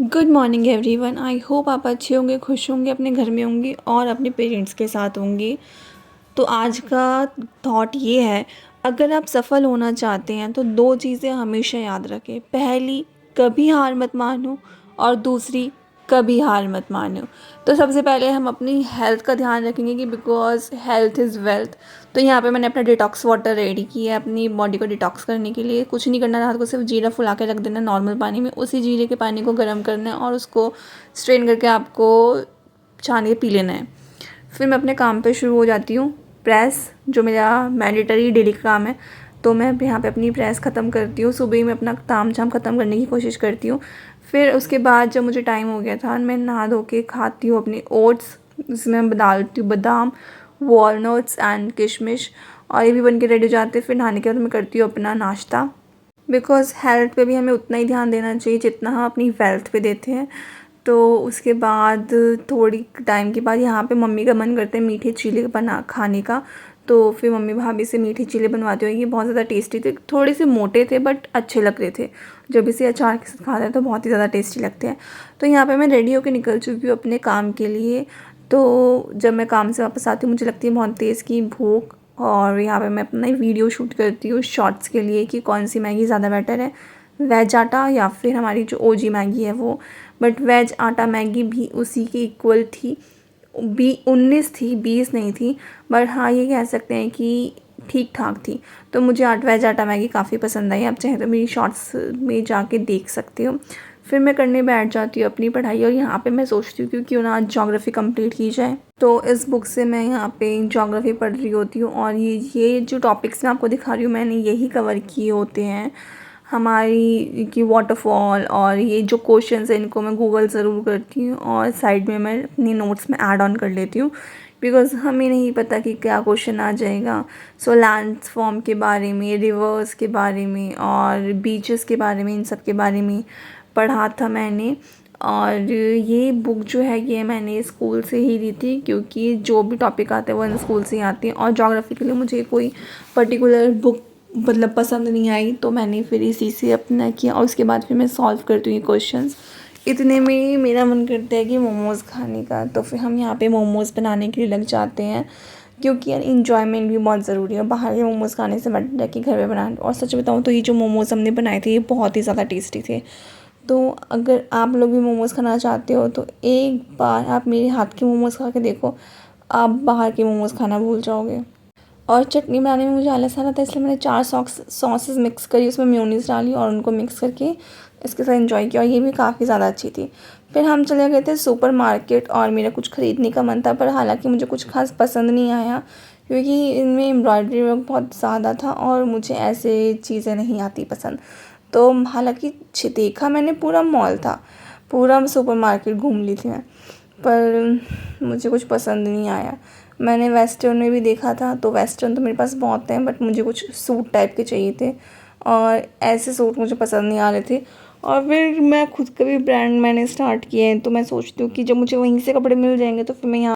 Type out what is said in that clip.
Good morning everyone. I hope आप अच्छे होंगे, खुश होंगे, अपने घर में होंगे और अपने पेरेंट्स के साथ होंगे। तो आज का थॉट ये है, अगर आप सफल होना चाहते हैं तो दो चीज़ें हमेशा याद रखें। पहली, कभी हार मत मानो, और दूसरी, कभी हार मत मानो। तो सबसे पहले हम अपनी हेल्थ का ध्यान रखेंगे कि बिकॉज हेल्थ इज़ वेल्थ। तो यहाँ पे मैंने अपना डिटॉक्स वाटर रेडी किया है अपनी बॉडी को डिटॉक्स करने के लिए। कुछ नहीं करना, रात को सिर्फ जीरा फुला के रख देना नॉर्मल पानी में, उसी जीरे के पानी को गर्म करना है और उसको स्ट्रेन करके आपको छान के पी लेना है। फिर मैं अपने काम पे शुरू हो जाती हूँ। प्रेस जो मेरा मैंडेटरी डेली का काम है, तो मैं यहाँ पे अपनी प्रेस ख़त्म करती हूँ। सुबह ही मैं अपना ताम झाम ख़त्म करने की कोशिश करती हूँ। फिर उसके बाद जब मुझे टाइम हो गया था, मैं नहा धो के खाती हूँ अपने ओट्स, जिसमें मैं डालती हूँ बादाम, वॉलनट्स एंड किशमिश, और ये भी बन के रेडी हो जाते हैं। फिर नहाने के बाद मैं करती हूँ अपना नाश्ता, बिकॉज़ हेल्थ पे भी हमें उतना ही ध्यान देना चाहिए जितना हम अपनी वेल्थ पे देते हैं। तो उसके बाद थोड़ी टाइम के बाद यहाँ पे मम्मी का मन करता है मीठे चीले बना खाने का। तो फिर मम्मी भाभी से मीठे चीले बनवाती हूँ। ये बहुत ज़्यादा टेस्टी थे, थोड़े से मोटे थे बट अच्छे लग रहे थे। जब इसे अचार के साथ खाते हैं तो बहुत ही ज़्यादा टेस्टी लगते हैं। तो यहाँ पे मैं रेडी होकर निकल चुकी हूँ अपने काम के लिए। तो जब मैं काम से वापस आती हूँ मुझे लगती है बहुत तेज़ की भूख, और यहाँ पे मैं अपना वीडियो शूट करती हूँ शॉर्ट्स के लिए कि कौन सी मैगी ज़्यादा बेटर है, वेज आटा या फिर हमारी जो ओजी मैगी है वो। बट वेज आटा मैगी भी उसी की इक्वल थी। 19 थी, 20 नहीं थी। बट हाँ, ये कह सकते हैं कि ठीक ठाक थी। तो मुझे वेज आटा मैगी काफ़ी पसंद आई। आप चाहे तो मेरी शॉर्ट्स में जाके देख सकते हो। फिर मैं करने बैठ जाती हूँ अपनी पढ़ाई, और यहाँ पे मैं सोचती हूँ कि क्यों ना आज ज्योग्राफी कंप्लीट की जाए। तो इस बुक से मैं यहाँ पे ज्योग्राफी पढ़ रही होती हूँ, और ये जो टॉपिक्स मैं आपको दिखा रही हूँ मैंने यही कवर किए होते हैं हमारी कि वाटरफॉल। और ये जो क्वेश्चंस हैं इनको मैं गूगल ज़रूर करती हूँ, और साइड में मैं अपनी नोट्स में ऐड ऑन कर लेती हूँ, बिकॉज़ हमें नहीं पता कि क्या क्वेश्चन आ जाएगा। सो लैंडफॉर्म के बारे में, रिवर्स के बारे में और बीचेस के बारे में, इन सब के बारे में पढ़ा था मैंने। और ये बुक जो है ये मैंने स्कूल से ही ली थी, क्योंकि जो भी टॉपिक आते हैं वो स्कूल से ही आते हैं। और ज्योग्राफी के लिए मुझे कोई पर्टिकुलर बुक मतलब पसंद नहीं आई, तो मैंने फिर इसी से अपना किया, और उसके बाद फिर मैं सॉल्व करती हूँ ये क्वेश्चंस। इतने में मेरा मन करता है कि मोमोज़ खाने का, तो फिर हम यहाँ पे मोमोज़ बनाने के लिए लग जाते हैं, क्योंकि यार इंजॉयमेंट भी बहुत ज़रूरी है। बाहर के मोमोज़ खाने से बेटर है कि घर में बनाए। और सच बताऊँ तो ये जो मोमोज़ हमने बनाए थे ये बहुत ही ज़्यादा टेस्टी थे। तो अगर आप लोग भी मोमोज़ खाना चाहते हो तो एक बार आप मेरे हाथ के मोमोज़ खा के देखो, आप बाहर के मोमोज़ खाना भूल जाओगे। और चटनी बनाने में मुझे आलस आ रहा था, इसलिए मैंने 4 सॉसेस मिक्स करी, उसमें मेयोनीज़ डाली और उनको मिक्स करके इसके साथ एंजॉय किया, और ये भी काफ़ी ज़्यादा अच्छी थी। फिर हम चले गए थे सुपर मार्केट, और मेरा कुछ ख़रीदने का मन था, पर हालांकि मुझे कुछ खास पसंद नहीं आया, क्योंकि इनमें एम्ब्रॉयडरी वर्क बहुत ज़्यादा था और मुझे ऐसे चीज़ें नहीं आती पसंद। तो हालांकि देखा मैंने पूरा मॉल था, पूरा सुपर मार्केट घूम ली थी मैं, पर मुझे कुछ पसंद नहीं आया। मैंने वेस्टर्न में भी देखा था, तो वेस्टर्न तो मेरे पास बहुत हैं, बट मुझे कुछ सूट टाइप के चाहिए थे, और ऐसे सूट मुझे पसंद नहीं आ रहे थे। और फिर मैं खुद का भी ब्रांड मैंने स्टार्ट किए हैं, तो मैं सोचती हूँ कि जब मुझे वहीं से कपड़े मिल जाएंगे तो फिर मैं यहाँ